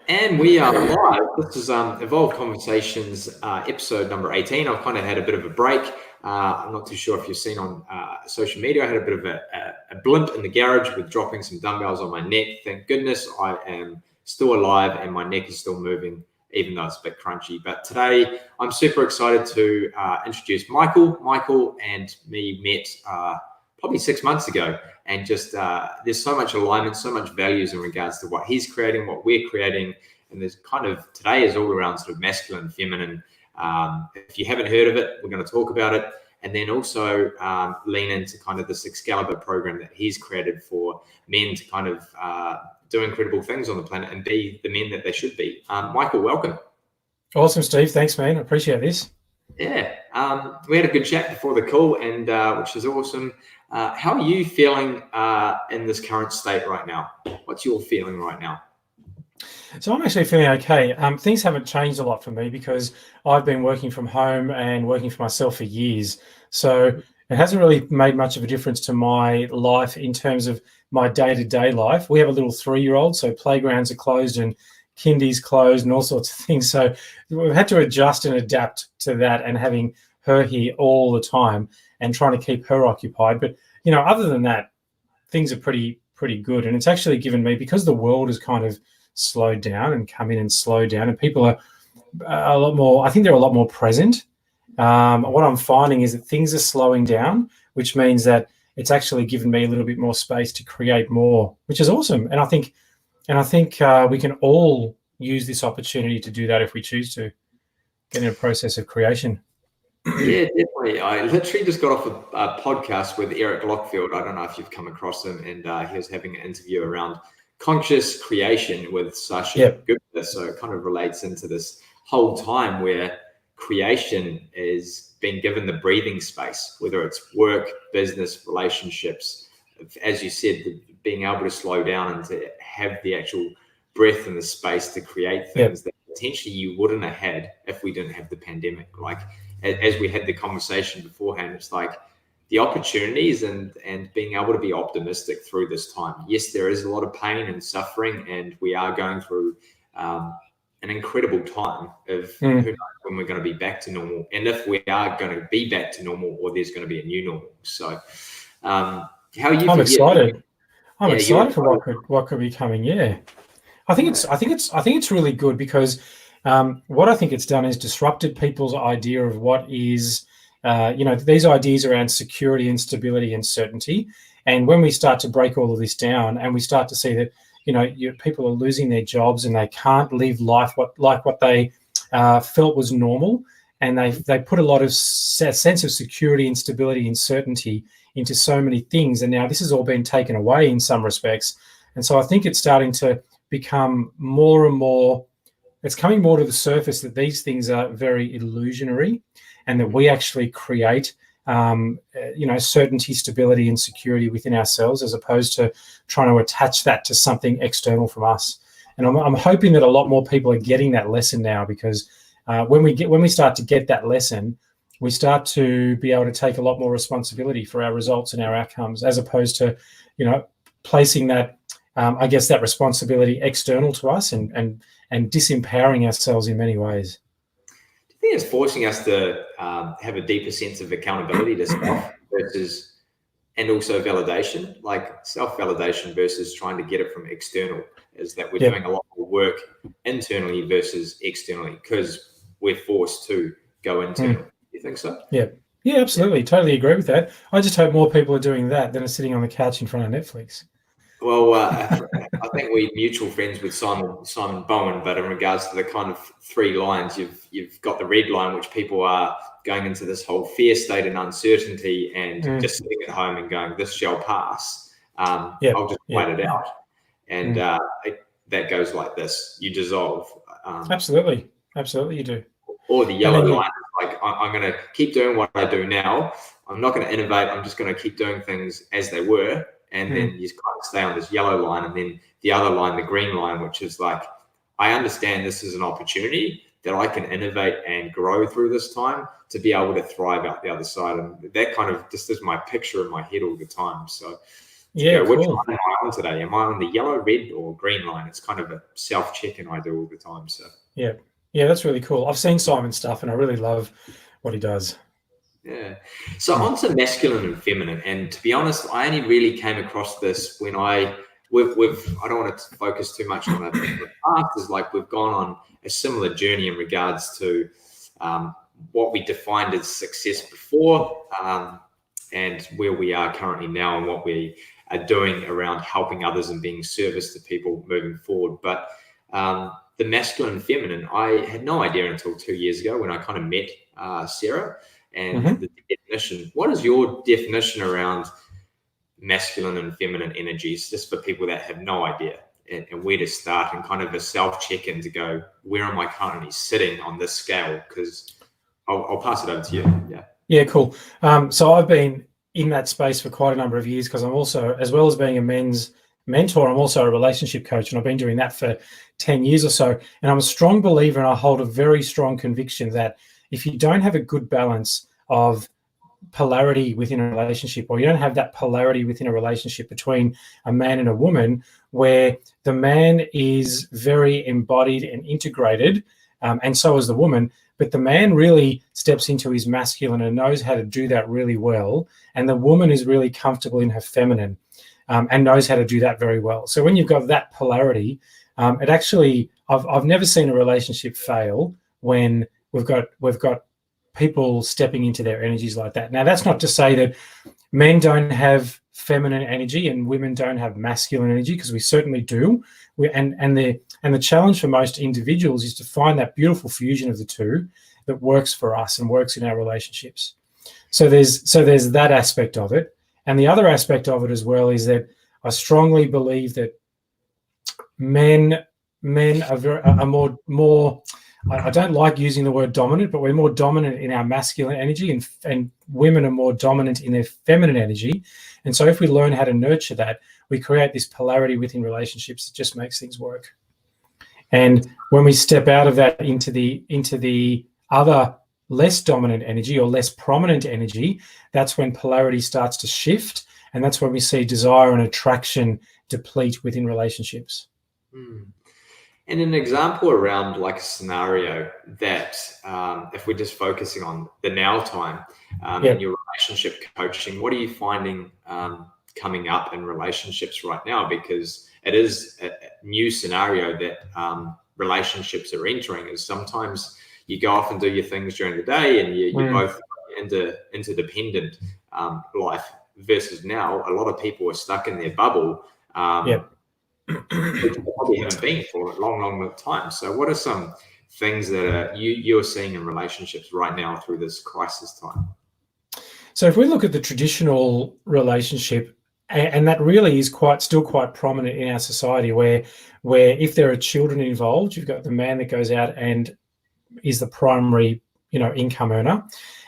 And we are live. This is Evolved Conversations, episode number 18. I've kind of had a bit of a break. I'm not too sure if you've seen on social media. I had a bit of a blimp in the garage with dropping some dumbbells on my neck. Thank goodness I am still alive and my neck is still moving, even though it's a bit crunchy. But today I'm super excited to introduce Michael. Michael and me met probably 6 months ago. And just there's so much alignment, so much values in regards to what he's creating, what we're creating. And there's kind of, today is all around sort of masculine, feminine. If you haven't heard of it, we're going to talk about it. And then also lean into kind of this Excalibur program that he's created for men to kind of do incredible things on the planet and be the men that they should be. Michael, welcome. Awesome, Steve. Thanks, man. I appreciate this. Yeah, we had a good chat before the call, and which is awesome. How are you feeling in this current state right now? What's your feeling right now? So I'm actually feeling okay. Things haven't changed a lot for me because I've been working from home and working for myself for years. So it hasn't really made much of a difference to my life in terms of my day-to-day life. We have a little 3-year-old, so playgrounds are closed and kindies closed and all sorts of things. So we've had to adjust and adapt to that, and having her here all the time and trying to keep her occupied. But, you know, other than that, things are pretty good. And it's actually given me, because the world has kind of slowed down and come in and slowed down, and people are a lot more, I think they're a lot more present. What I'm finding is that things are slowing down, which means that it's actually given me a little bit more space to create more, which is awesome. And I think we can all use this opportunity to do that if we choose to get in a process of creation. Yeah, definitely. I literally just got off a podcast with Eric Lockfield. I don't know if you've come across him, and he was having an interview around conscious creation with Sasha Gupta. So it kind of relates into this whole time where creation is being given the breathing space, whether it's work, business, relationships. As you said, being able to slow down and to have the actual breath and the space to create things that potentially you wouldn't have had if we didn't have the pandemic. Like, as we had the conversation beforehand, it's like the opportunities and being able to be optimistic through this time. Yes, there is a lot of pain and suffering, and we are going through an incredible time of who knows when we're going to be back to normal, and if we are going to be back to normal, or there's going to be a new normal. So how are you? I'm excited. I'm excited for what could be coming. Yeah, I think it's really good, because what I think it's done is disrupted people's idea of what is, these ideas around security and stability and certainty. And when we start to break all of this down, and we start to see that, people are losing their jobs and they can't live life like what they felt was normal, and they put a lot of sense of security and stability and certainty into so many things, and now this has all been taken away in some respects. And so I think it's starting to become more and more, it's coming more to the surface that these things are very illusionary, and that we actually create certainty, stability, and security within ourselves, as opposed to trying to attach that to something external from us. And I'm hoping that a lot more people are getting that lesson now, because when we start to get that lesson, we start to be able to take a lot more responsibility for our results and our outcomes, as opposed to, placing that, that responsibility external to us and disempowering ourselves in many ways. Do you think it's forcing us to have a deeper sense of accountability to self versus, and also validation, like self-validation versus trying to get it from external? Is that we're doing a lot more work internally versus externally because we're forced to go internal? You think so? Yeah, absolutely. Totally agree with that. I just hope more people are doing that than are sitting on the couch in front of Netflix. Well, I think we're mutual friends with Simon Bowen, but in regards to the kind of 3 lines, you've got the red line, which people are going into this whole fear state and uncertainty and just sitting at home and going, this shall pass. I'll just wait it out. And that goes like this. You dissolve. Absolutely you do. Or the yellow line, like, I'm going to keep doing what I do now. I'm not going to innovate. I'm just going to keep doing things as they were. And then you kind of stay on this yellow line, and then the other line, the green line, which is like, I understand this is an opportunity that I can innovate and grow through this time to be able to thrive out the other side. And that kind of just is my picture in my head all the time. So Yeah, which cool. line am I on today? Am I on the yellow, red, or green line? It's kind of a self-check-in I do all the time. So yeah, that's really cool. I've seen Simon's stuff, and I really love what he does. Yeah. So onto masculine and feminine, and to be honest, I only really came across this when we've I don't want to focus too much on it. But the past is like we've gone on a similar journey in regards to what we defined as success before, and where we are currently now, and what we are doing around helping others and being service to people moving forward. But the masculine and feminine, I had no idea until 2 years ago when I kind of met Sarah. And the definition, what is your definition around masculine and feminine energies, just for people that have no idea, and where to start, and kind of a self-check-in to go, where am I currently sitting on this scale? Because I'll pass it over to you. Yeah, cool. So I've been in that space for quite a number of years, because I'm also, as well as being a men's mentor, I'm also a relationship coach, and I've been doing that for 10 years or so. And I'm a strong believer, and I hold a very strong conviction that if you don't have a good balance of polarity within a relationship, or you don't have that polarity within a relationship between a man and a woman, where the man is very embodied and integrated, and so is the woman, but the man really steps into his masculine and knows how to do that really well, and the woman is really comfortable in her feminine, and knows how to do that very well. So when you've got that polarity, it actually, I've never seen a relationship fail when we've got people stepping into their energies like that. Now, that's not to say that men don't have feminine energy and women don't have masculine energy, because we certainly do. And the challenge for most individuals is to find that beautiful fusion of the two that works for us and works in our relationships. So there's that aspect of it. And the other aspect of it as well is that I strongly believe that men are more I don't like using the word dominant, but we're more dominant in our masculine energy, and women are more dominant in their feminine energy. And so if we learn how to nurture that, we create this polarity within relationships that just makes things work. And when we step out of that into the other less dominant energy or less prominent energy, that's when polarity starts to shift. And that's when we see desire and attraction deplete within relationships. And an example around like a scenario that, if we're just focusing on the now time, in your relationship coaching, what are you finding coming up in relationships right now? Because it is a new scenario that relationships are entering, is sometimes you go off and do your things during the day, and you both interdependent life, versus now a lot of people are stuck in their bubble. Which probably haven't been for a long time. So what are some things that you're seeing in relationships right now through this crisis time? So if we look at the traditional relationship, and that really is still quite prominent in our society, where if there are children involved, you've got the man that goes out and is the primary, income earner.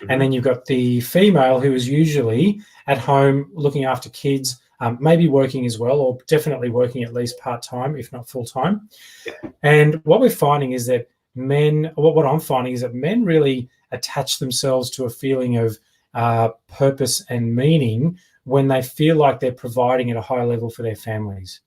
And then you've got the female who is usually at home looking after kids, maybe working as well, or definitely working at least part-time, if not full-time. And what we're finding is that what I'm finding is that men really attach themselves to a feeling of purpose and meaning when they feel like they're providing at a high level for their families.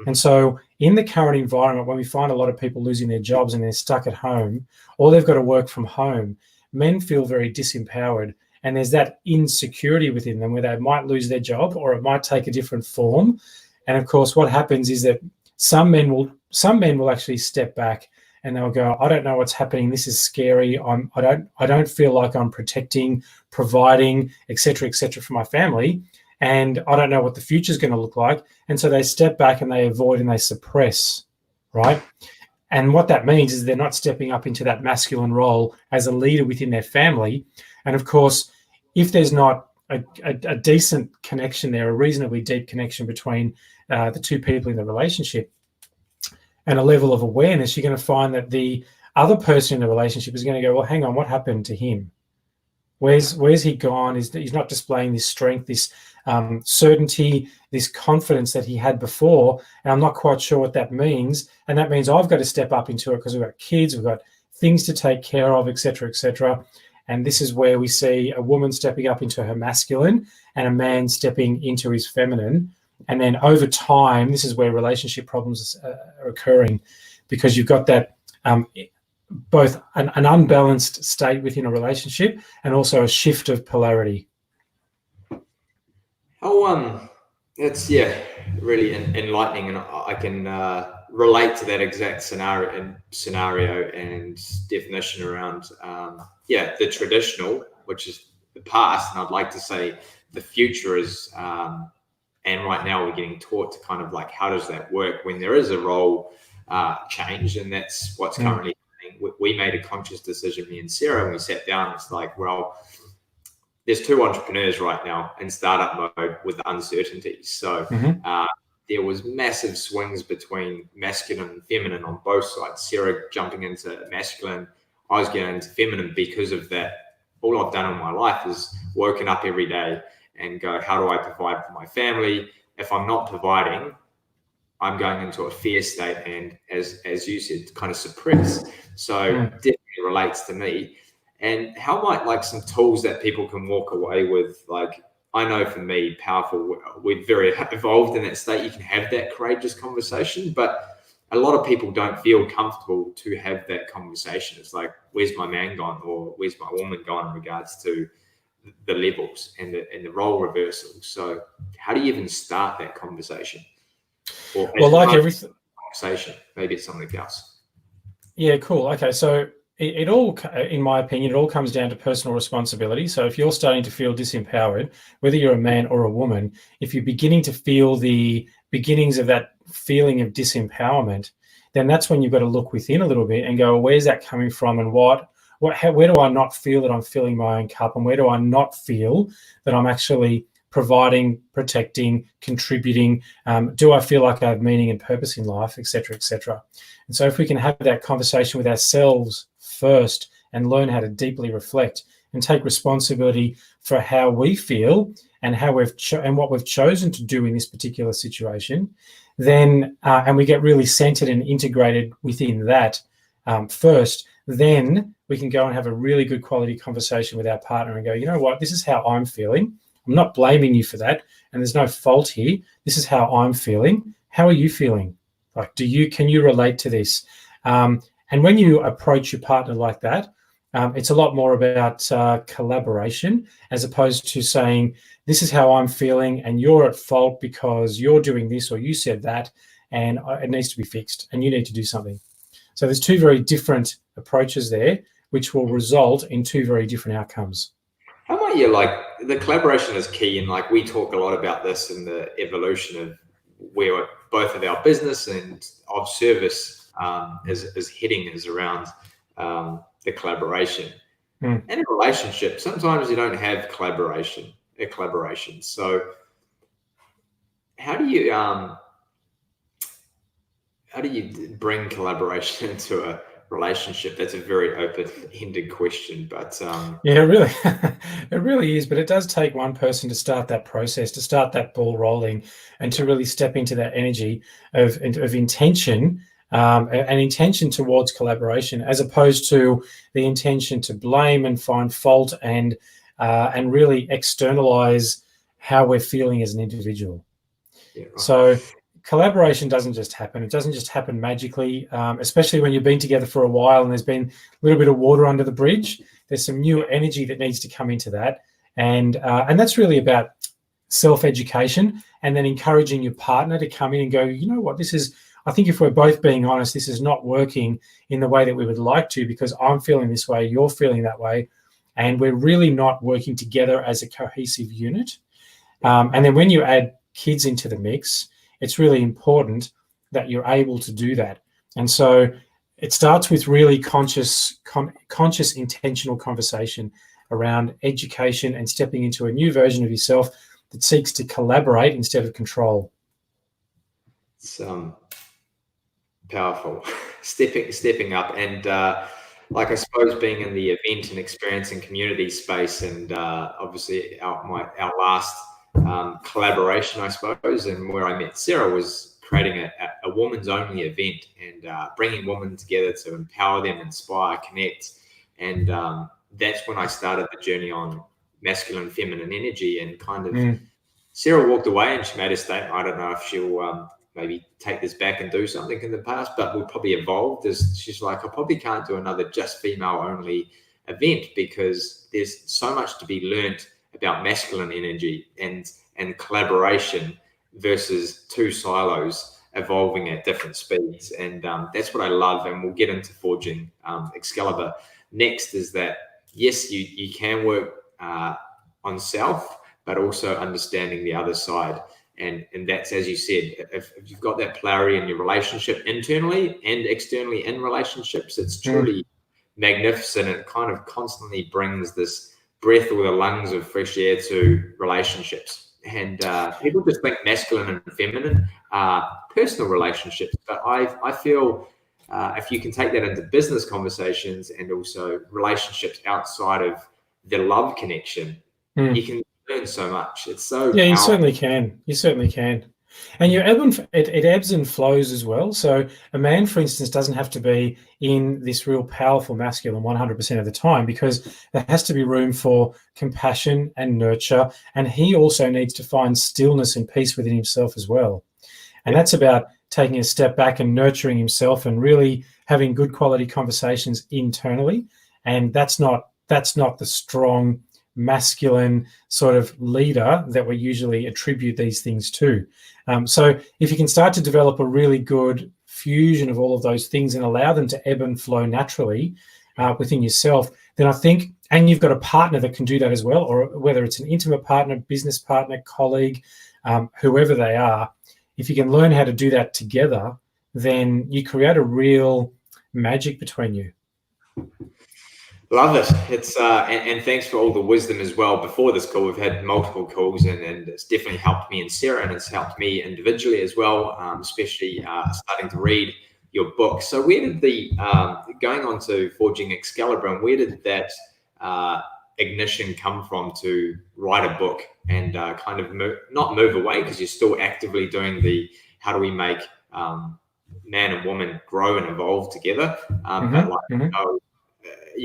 And so in the current environment, when we find a lot of people losing their jobs and they're stuck at home, or they've got to work from home, men feel very disempowered. And there's that insecurity within them where they might lose their job, or it might take a different form. And of course, what happens is that some men will actually step back and they'll go, I don't know what's happening. This is scary. I don't feel like I'm protecting, providing, et cetera, for my family. And I don't know what the future is going to look like. And so they step back and they avoid and they suppress, right? And what that means is they're not stepping up into that masculine role as a leader within their family. And of course, if there's not a decent connection there, a reasonably deep connection between the two people in the relationship, and a level of awareness, you're going to find that the other person in the relationship is going to go, well, hang on, what happened to him? Where's he gone? He's not displaying this strength, this certainty, this confidence that he had before, and I'm not quite sure what that means. And that means I've got to step up into it because we've got kids, we've got things to take care of, et cetera. And this is where we see a woman stepping up into her masculine and a man stepping into his feminine. And then over time, this is where relationship problems are occurring, because you've got that both an unbalanced state within a relationship and also a shift of polarity. It's really enlightening, and I can relate to that exact scenario and definition around the traditional, which is the past, and I'd like to say the future is, and right now we're getting taught to kind of like, how does that work when there is a role change, and that's what's currently happening. We made a conscious decision, me and Sarah, and we sat down. It's like, well, there's two entrepreneurs right now in startup mode with uncertainty. So there was massive swings between masculine and feminine on both sides. Sarah jumping into masculine, I was getting into feminine because of that. All I've done in my life is woken up every day and go, how do I provide for my family? If I'm not providing, I'm going into a fear state, and as you said, kind of suppress. So definitely relates to me. And how might like some tools that people can walk away with, like, I know for me, powerful, we're very evolved in that state. You can have that courageous conversation, but a lot of people don't feel comfortable to have that conversation. It's like, where's my man gone, or where's my woman gone in regards to the levels and the role reversal. So how do you even start that conversation? Or well, like everything, conversation, maybe it's something else. Yeah, cool. Okay, so it all, in my opinion, it all comes down to personal responsibility. So if you're starting to feel disempowered, whether you're a man or a woman, if you're beginning to feel the beginnings of that feeling of disempowerment, then that's when you've got to look within a little bit and go, where's that coming from, and where do I not feel that I'm filling my own cup, and where do I not feel that I'm actually providing, protecting, contributing? Do I feel like I have meaning and purpose in life, et cetera, et cetera? And so if we can have that conversation with ourselves first and learn how to deeply reflect and take responsibility for how we feel and how and what we've chosen to do in this particular situation, then and we get really centered and integrated within that first, then we can go and have a really good quality conversation with our partner and go, you know what, this is how I'm feeling. I'm not blaming you for that, and there's no fault here. This is how I'm feeling. How are you feeling? Like, can you relate to this? And when you approach your partner like that, it's a lot more about collaboration, as opposed to saying, this is how I'm feeling and you're at fault because you're doing this or you said that, and it needs to be fixed and you need to do something. So there's two very different approaches there, which will result in two very different outcomes. How might you, like, the collaboration is key, and like we talk a lot about this in the evolution of where both of our business and of service is heading, is around the collaboration. And in a relationship, sometimes you don't have collaboration. So how do you bring collaboration into a relationship? That's a very open-ended question, but yeah, really, it really is. But it does take one person to start that process, to start that ball rolling, and to really step into that energy of intention, an intention towards collaboration, as opposed to the intention to blame and find fault and really externalize how we're feeling as an individual. Yeah, right. So collaboration doesn't just happen. It doesn't just happen magically, especially when you've been together for a while and there's been a little bit of water under the bridge. There's some new energy that needs to come into that. And that's really about self-education, and then encouraging your partner to come in and go, you know what, I think if we're both being honest, this is not working in the way that we would like to, because I'm feeling this way, you're feeling that way, and we're really not working together as a cohesive unit. And then when you add kids into the mix, it's really important that you're able to do that. And so it starts with really conscious, intentional conversation around education and stepping into a new version of yourself that seeks to collaborate instead of control. It's powerful. stepping up, and like, I suppose being in the event and experience and community space, and obviously our last collaboration, I suppose, and where I met Sarah, was creating a women's only event, and bringing women together to empower them, inspire, connect. And that's when I started the journey on masculine, feminine energy, and kind of Sarah walked away and she made a statement. I don't know if she'll maybe take this back and do something in the past, but we'll probably evolve. She's like, I probably can't do another just female only event because there's so much to be learnt about masculine energy and collaboration versus two silos evolving at different speeds. And that's what I love. And we'll get into forging Excalibur. Next is that, yes, you can work on self, but also understanding the other side. And that's, as you said, if you've got that polarity in your relationship internally and externally in relationships, it's truly magnificent. It kind of constantly brings this breath or the lungs of fresh air to relationships. And people just think masculine and feminine are personal relationships, but I feel if you can take that into business conversations and also relationships outside of the love connection, you can learn so much. It's so powerful. You certainly can. You certainly can. And it ebbs and flows as well. So a man, for instance, doesn't have to be in this real powerful masculine 100% of the time, because there has to be room for compassion and nurture. And he also needs to find stillness and peace within himself as well. And that's about taking a step back and nurturing himself and really having good quality conversations internally. And that's not the strong masculine sort of leader that we usually attribute these things to. So if you can start to develop a really good fusion of all of those things and allow them to ebb and flow naturally within yourself, then I think, and you've got a partner that can do that as well, or whether it's an intimate partner, business partner, colleague, whoever they are, if you can learn how to do that together, then you create a real magic between you. Love it. It's and thanks for all the wisdom as well. Before this call, we've had multiple calls, and it's definitely helped me and Sarah, and it's helped me individually as well, especially starting to read your book. So where did the going on to forging Excalibur, and where did that ignition come from to write a book and kind of not move away, because you're still actively doing the how do we make man and woman grow and evolve together, but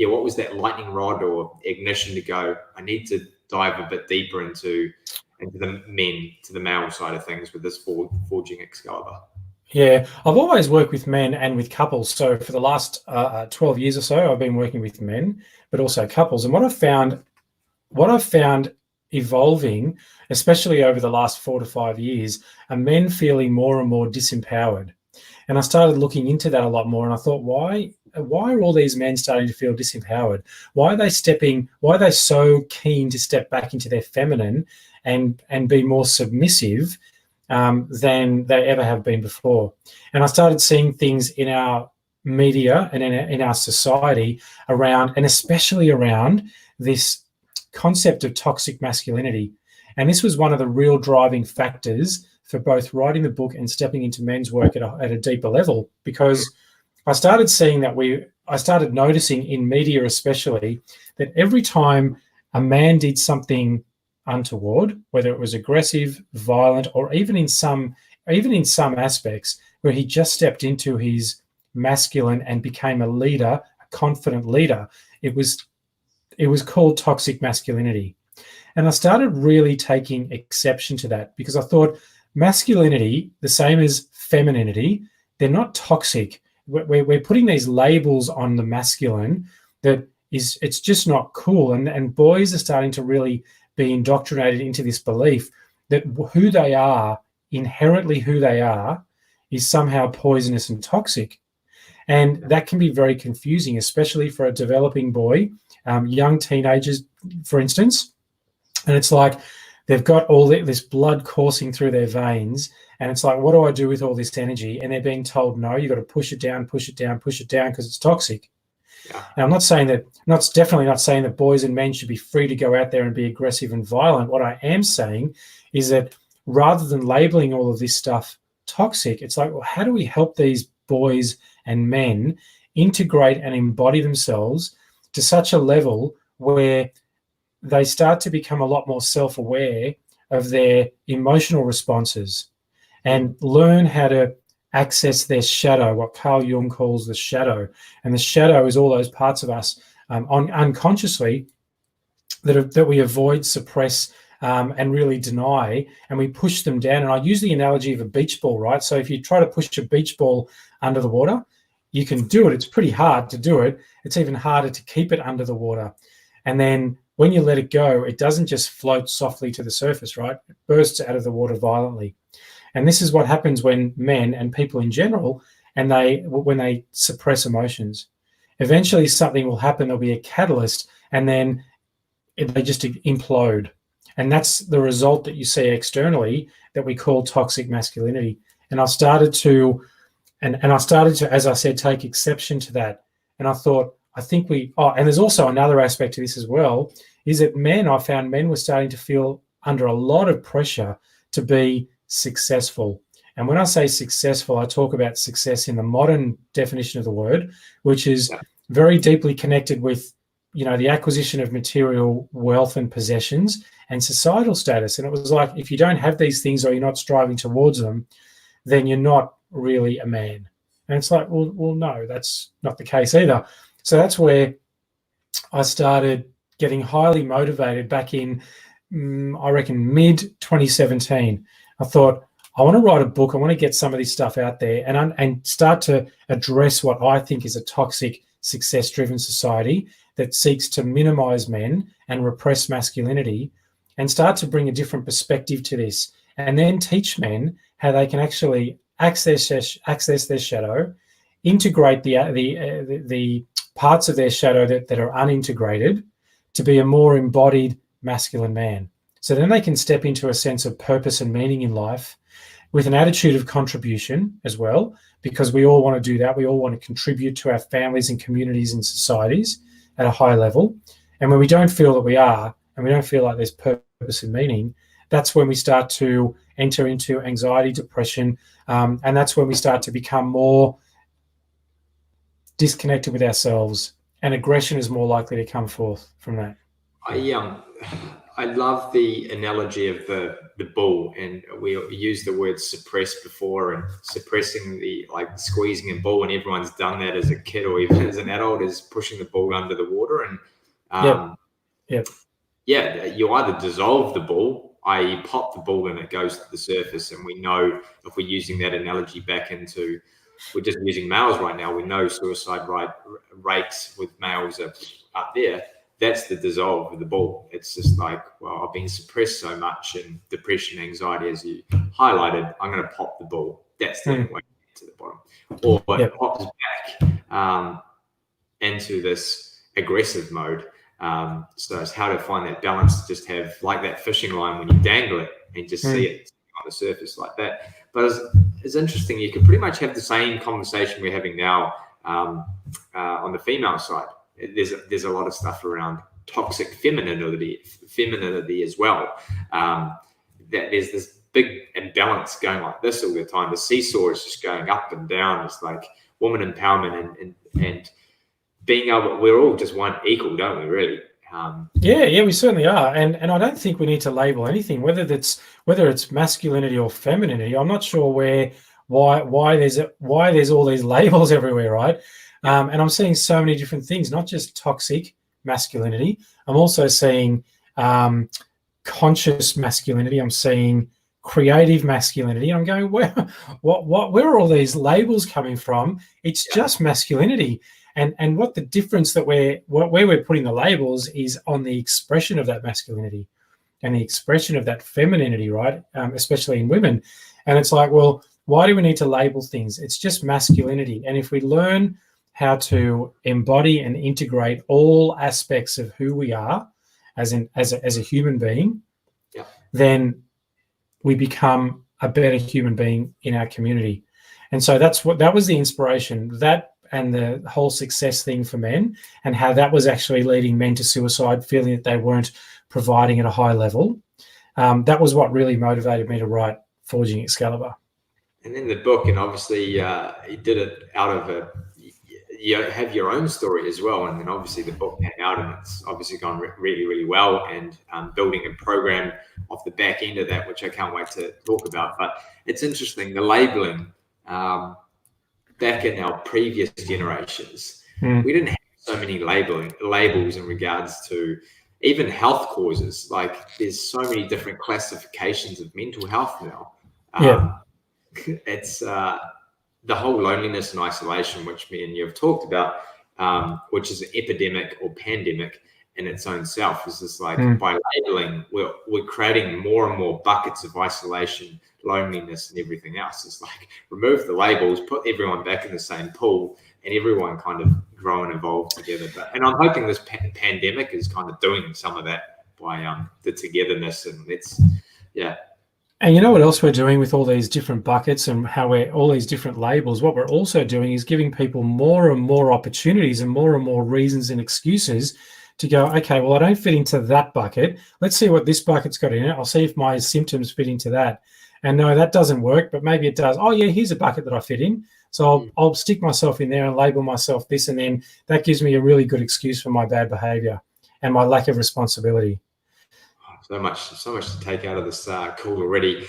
what was that lightning rod or ignition to go, I need to dive a bit deeper into the male side of things with this forging Excalibur? Yeah, I've always worked with men and with couples. So for the last 12 years or so, I've been working with men, but also couples. And what I've found evolving, especially over the last 4 to 5 years, are men feeling more and more disempowered. And I started looking into that a lot more, and I thought, why are all these men starting to feel disempowered? Why are they so keen to step back into their feminine and be more submissive than they ever have been before? And I started seeing things in our media and in our society around, and especially around, this concept of toxic masculinity. And this was one of the real driving factors for both writing the book and stepping into men's work at a deeper level, because I started noticing in media especially that every time a man did something untoward, whether it was aggressive, violent, or even in some aspects where he just stepped into his masculine and became a leader, a confident leader, it was called toxic masculinity. And I started really taking exception to that, because I thought masculinity, the same as femininity, they're not toxic. We're putting these labels on the masculine that it's just not cool. And boys are starting to really be indoctrinated into this belief that who they are, inherently who they are, is somehow poisonous and toxic. And that can be very confusing, especially for a developing boy, young teenagers, for instance. And it's like they've got all this blood coursing through their veins, and it's like, what do I do with all this energy? And they're being told, no, you've got to push it down, because it's toxic. Yeah. Now, definitely not saying that boys and men should be free to go out there and be aggressive and violent. What I am saying is that rather than labeling all of this stuff toxic, it's like, well, how do we help these boys and men integrate and embody themselves to such a level where they start to become a lot more self-aware of their emotional responses and learn how to access their shadow, what Carl Jung calls the shadow. And the shadow is all those parts of us unconsciously that we avoid, suppress, and really deny, and we push them down. And I use the analogy of a beach ball, right? So if you try to push a beach ball under the water, you can do it. It's pretty hard to do it. It's even harder to keep it under the water. And then when you let it go, it doesn't just float softly to the surface, right? It bursts out of the water violently. And this is what happens when men and people in general, and when they suppress emotions. Eventually something will happen, there'll be a catalyst, and then they just implode. And that's the result that you see externally that we call toxic masculinity. And I started to, as I said, take exception to that. And I thought, and there's also another aspect to this as well, is that I found men were starting to feel under a lot of pressure to be successful. And when I say successful, I talk about success in the modern definition of the word, which is very deeply connected with, the acquisition of material wealth and possessions and societal status. And it was like, if you don't have these things or you're not striving towards them, then you're not really a man. And it's like, well, no, that's not the case either. So that's where I started getting highly motivated back in, I reckon, mid-2017. I thought, I want to write a book. I want to get some of this stuff out there and start to address what I think is a toxic, success-driven society that seeks to minimize men and repress masculinity, and start to bring a different perspective to this, and then teach men how they can actually access their shadow, integrate the parts of their shadow that are unintegrated to be a more embodied masculine man. So then they can step into a sense of purpose and meaning in life with an attitude of contribution as well, because we all want to do that. We all want to contribute to our families and communities and societies at a high level. And when we don't feel that we are, and we don't feel like there's purpose and meaning, that's when we start to enter into anxiety, depression, and that's when we start to become more disconnected with ourselves, and aggression is more likely to come forth from that. I love the analogy of the bull, and we used the word suppress before, and suppressing squeezing a bull, and everyone's done that as a kid or even as an adult, is pushing the bull under the water. And you either dissolve the bull, i.e. pop the bull and it goes to the surface. And we know, if we're using that analogy back into, we're just using males right now, we know suicide rates with males are up there. That's the dissolve of the bull. It's just like, well, I've been suppressed so much, and depression, anxiety, as you highlighted, I'm going to pop the bull. That's the way to the bottom. Or it pops back into this aggressive mode. So it's how to find that balance, to just have like that fishing line when you dangle it and just see it on the surface like that. But it's interesting, you can pretty much have the same conversation we're having now on the female side. There's a lot of stuff around toxic femininity as well. That there's this big imbalance going like this all the time. The seesaw is just going up and down. It's like woman empowerment and being able. We're all just one equal, don't we? Really. We certainly are, and I don't think we need to label anything, whether it's masculinity or femininity. I'm not sure why there's all these labels everywhere, right? And I'm seeing so many different things, not just toxic masculinity. I'm also seeing conscious masculinity. I'm seeing creative masculinity. I'm going, where are all these labels coming from? It's just masculinity. And what the difference where we're putting the labels is on the expression of that masculinity and the expression of that femininity, right? Especially in women. And it's like, well, why do we need to label things? It's just masculinity. And if we learn how to embody and integrate all aspects of who we are as a human being, then we become a better human being in our community. And so that was the inspiration, that and the whole success thing for men, and how that was actually leading men to suicide, feeling that they weren't providing at a high level. That was what really motivated me to write Forging Excalibur. And then the book, and obviously you did it out of you have your own story as well, and then obviously the book came out, and it's obviously gone really, really well, and building a program off the back end of that, which I can't wait to talk about. But it's interesting, the labeling. Back in our previous generations, we didn't have so many labels in regards to even health causes. Like there's so many different classifications of mental health now. It's the whole loneliness and isolation, which me and you have talked about, which is an epidemic or pandemic in its own self. Is just like by labeling, we're creating more and more buckets of isolation, loneliness, and everything else. It's like remove the labels, put everyone back in the same pool, and everyone kind of grow and evolve together. And I'm hoping this pandemic is kind of doing some of that by the togetherness, and And you know what else we're doing with all these different buckets and how we're all these different labels? What we're also doing is giving people more and more opportunities and more reasons and excuses to go, okay, well, I don't fit into that bucket. Let's see what this bucket's got in it. I'll see if my symptoms fit into that. And no, that doesn't work, but maybe it does. Oh, yeah, here's a bucket that I fit in. So I'll stick myself in there and label myself this, and then that gives me a really good excuse for my bad behavior and my lack of responsibility. So much to take out of this call already.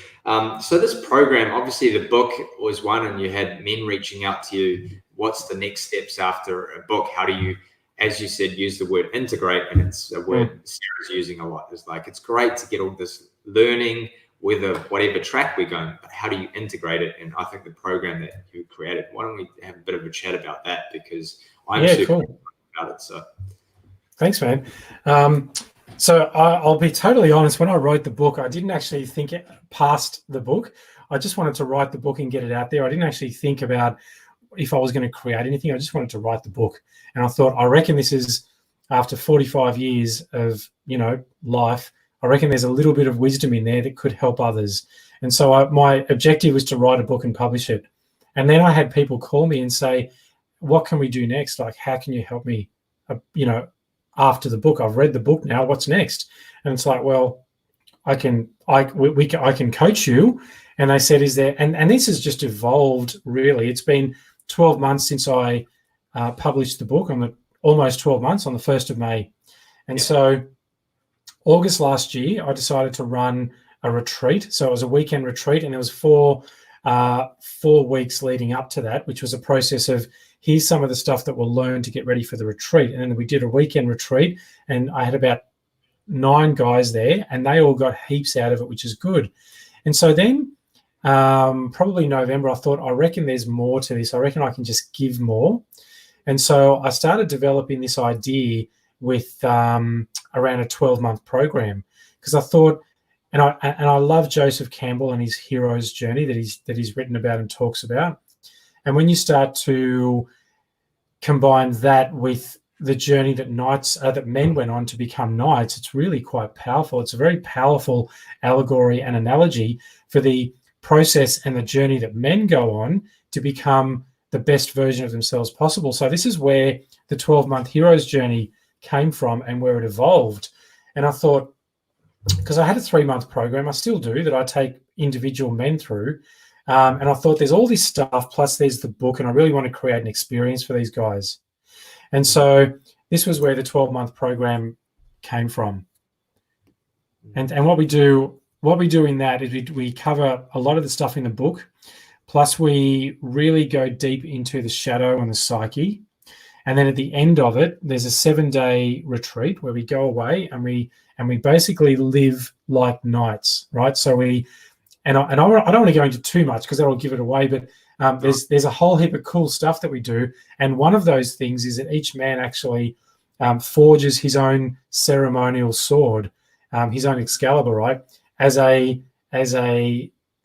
So this program, obviously the book was one, and you had men reaching out to you. What's the next steps after a book? How do you, as you said, use the word integrate? And it's a word Sarah's using a lot. It's like, it's great to get all this learning, whatever track we're going, but how do you integrate it? And I think the program that you created, why don't we have a bit of a chat about that? Because I'm super cool about it. So thanks, man. So I'll be totally honest. When I wrote the book, I didn't actually think it past the book. I just wanted to write the book and get it out there. I didn't actually think about if I was going to create anything. I just wanted to write the book. And I thought, I reckon this is, after 45 years of, life, I reckon there's a little bit of wisdom in there that could help others. And so my objective was to write a book and publish it. And then I had people call me and say, what can we do next? Like, how can you help me, after the book? I've read the book now. What's next? And it's like, well, I can coach you. And they said, is there, and this has just evolved really. It's been 12 months since I published the book, almost 12 months, on the 1st of May. And so August last year, I decided to run a retreat. So it was a weekend retreat, and there was 4 weeks leading up to that, which was a process of, here's some of the stuff that we'll learn to get ready for the retreat. And then we did a weekend retreat, and I had about 9 guys there, and they all got heaps out of it, which is good. And so then probably November, I thought, I reckon there's more to this. I reckon I can just give more. And so I started developing this idea with around a 12-month program, because I thought, and I love Joseph Campbell and his hero's journey that he's written about and talks about. And when you start to combine that with the journey that that men went on to become knights, it's really quite powerful. It's a very powerful allegory and analogy for the process and the journey that men go on to become the best version of themselves possible. So this is where the 12-month hero's journey came from and where it evolved. And I thought, because I had a 3-month program, I still do, that I take individual men through. And I thought, there's all this stuff, plus there's the book, and I really want to create an experience for these guys. And so this was where the 12-month program came from. And what we do in that is we cover a lot of the stuff in the book, plus we really go deep into the shadow and the psyche. And then at the end of it, there's a 7-day retreat where we go away and we basically live like knights, right? So I don't want to go into too much because that'll give it away, but there's a whole heap of cool stuff that we do. And one of those things is that each man actually forges his own ceremonial sword, his own Excalibur, right? As a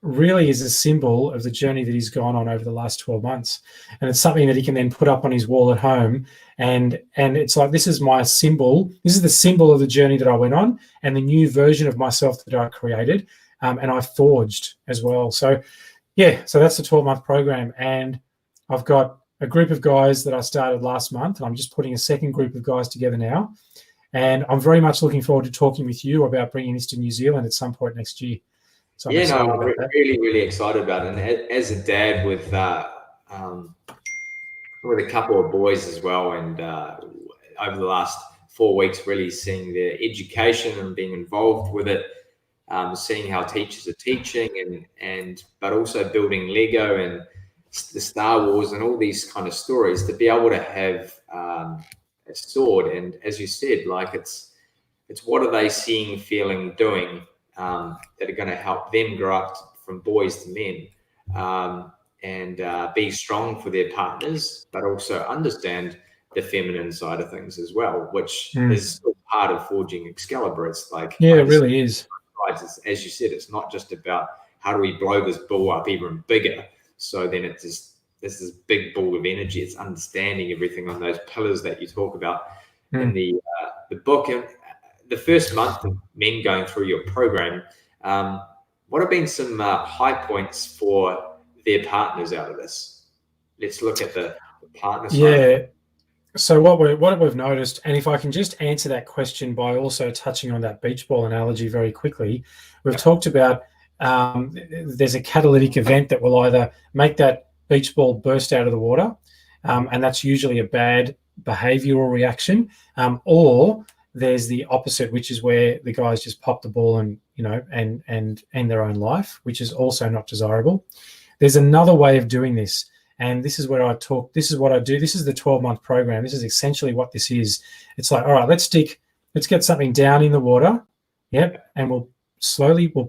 symbol of the journey that he's gone on over the last 12 months. And it's something that he can then put up on his wall at home. And it's like, this is my symbol. This is the symbol of the journey that I went on and the new version of myself that I created. And I forged as well. So that's the 12-month program. And I've got a group of guys that I started last month, and I'm just putting a second group of guys together now. And I'm very much looking forward to talking with you about bringing this to New Zealand at some point next year. So I'm really, really excited about it. And as a dad with a couple of boys as well, and over the last 4 weeks, really seeing their education and being involved with it, seeing how teachers are teaching, but also building Lego and the Star Wars and all these kind of stories, to be able to have a sword. And as you said, like, it's It's what are they seeing, feeling, doing that are going to help them grow up from boys to men, and be strong for their partners, but also understand the feminine side of things as well, which is still part of forging Excalibur. It's like, yeah, it really is. As you said, it's not just about how do we blow this ball up even bigger. So then it's just this big ball of energy. It's understanding everything on those pillars that you talk about in the book. And the first month of men going through your program, what have been some high points for their partners out of this? Let's look at the partner side. Yeah. So what we've noticed, and if I can just answer that question by also touching on that beach ball analogy very quickly, we've talked about there's a catalytic event that will either make that beach ball burst out of the water, and that's usually a bad behavioural reaction, or there's the opposite, which is where the guys just pop the ball and end their own life, which is also not desirable. There's another way of doing this. And this is where I talk. This is what I do. This is the 12-month program. This is essentially what this is. It's like, all right, let's get something down in the water. Yep. And we'll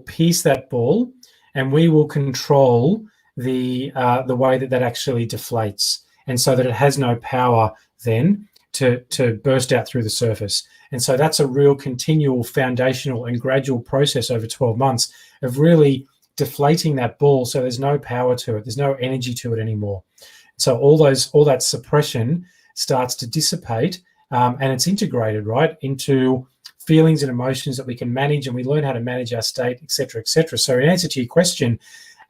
pierce that ball, and we will control the way that actually deflates, and so that it has no power then to burst out through the surface. And so that's a real continual, foundational and gradual process over 12 months of really deflating that ball, so there's no power to it, there's no energy to it anymore. So all that suppression starts to dissipate, and it's integrated right into feelings and emotions that we can manage, and we learn how to manage our state, etc., etc. So in answer to your question,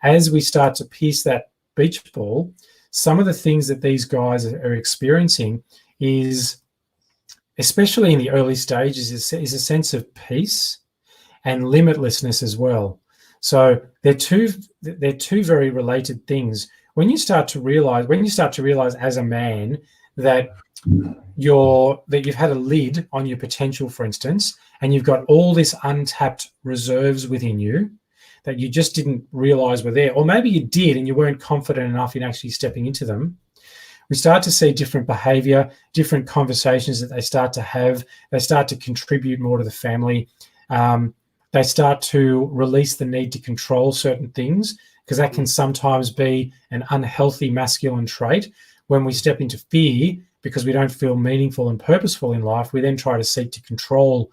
as we start to pierce that beach ball, some of the things that these guys are experiencing is, especially in the early stages, is a sense of peace and limitlessness as well. So they're two very related things. When you start to realize as a man that you've had a lid on your potential, for instance, and you've got all this untapped reserves within you that you just didn't realize were there, or maybe you did and you weren't confident enough in actually stepping into them, we start to see different behavior, different conversations that they start to have. They start to contribute more to the family. They start to release the need to control certain things, because that can sometimes be an unhealthy masculine trait. When we step into fear because we don't feel meaningful and purposeful in life, we then try to seek to control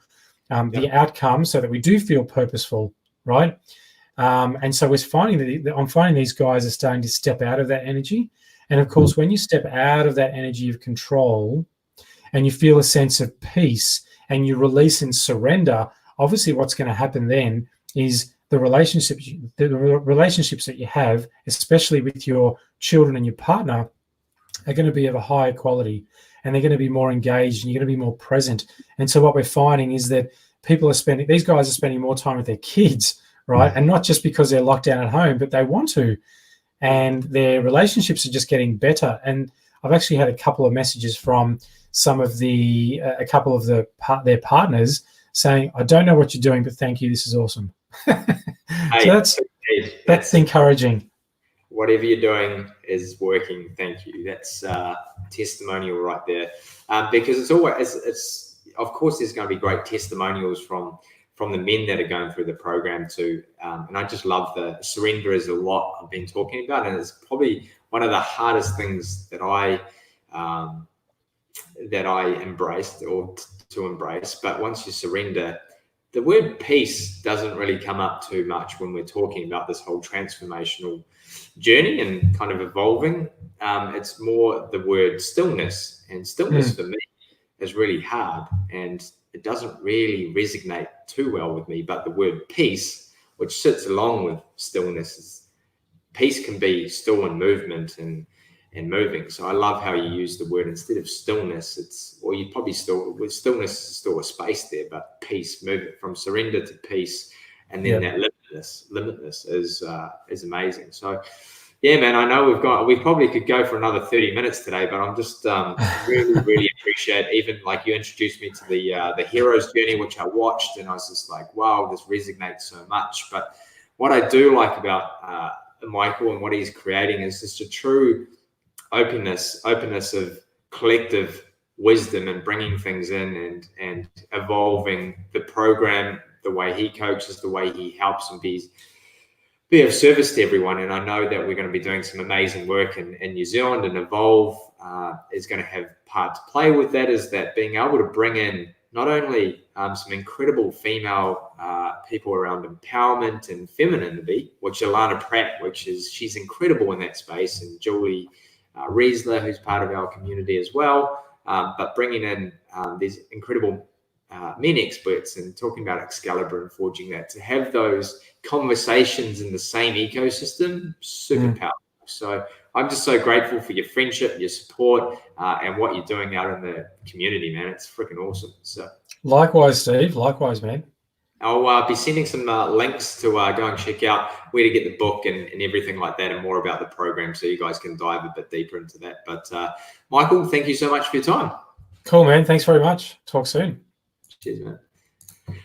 the outcome so that we do feel purposeful, right? And so I'm finding these guys are starting to step out of that energy. And of course, when you step out of that energy of control and you feel a sense of peace and you release and surrender, obviously what's going to happen then is the relationships that you have, especially with your children and your partner, are going to be of a higher quality, and they're going to be more engaged, and you're going to be more present. And so what we're finding is that these guys are spending more time with their kids, right? And not just because they're locked down at home, but they want to. And their relationships are just getting better. And I've actually had a couple of messages from a couple of their partners saying, I don't know what you're doing, but thank you. This is awesome. So that's encouraging. Whatever you're doing is working. Thank you. That's testimonial right there. Because it's of course there's going to be great testimonials from the men that are going through the program too. And I just love the surrender is a lot I've been talking about, and it's probably one of the hardest things that I embraced or to embrace. But once you surrender, the word peace doesn't really come up too much when we're talking about this whole transformational journey and kind of evolving. It's more the word stillness, and stillness for me is really hard, and it doesn't really resonate too well with me. But the word peace, which sits along with stillness, peace can be still in movement and moving. So I love how you use the word instead of stillness. With stillness is still a space there, but peace, move it from surrender to peace, and then that limitless is amazing. So yeah, man, I know we probably could go for another 30 minutes today, but I'm just really appreciate, even like you introduced me to the hero's journey, which I watched, and I was just like, wow, this resonates so much. But what I do like about Michael and what he's creating is just a true openness of collective wisdom and bringing things in and evolving the program, the way he coaches, the way he helps and be of service to everyone. And I know that we're going to be doing some amazing work in New Zealand, and Evolve is going to have part to play with that, is that being able to bring in not only some incredible female people around empowerment and femininity, which Alana Pratt, she's incredible in that space, and Julie Riesler, who's part of our community as well, but bringing in these incredible men experts and talking about Excalibur and forging that, to have those conversations in the same ecosystem, super powerful. So I'm just so grateful for your friendship, your support, and what you're doing out in the community, man. It's freaking awesome. So likewise, Steve. Likewise, man. I'll be sending some links to go and check out where to get the book and everything like that, and more about the program, so you guys can dive a bit deeper into that. But Michael, thank you so much for your time. Cool, man. Thanks very much. Talk soon. Cheers, man.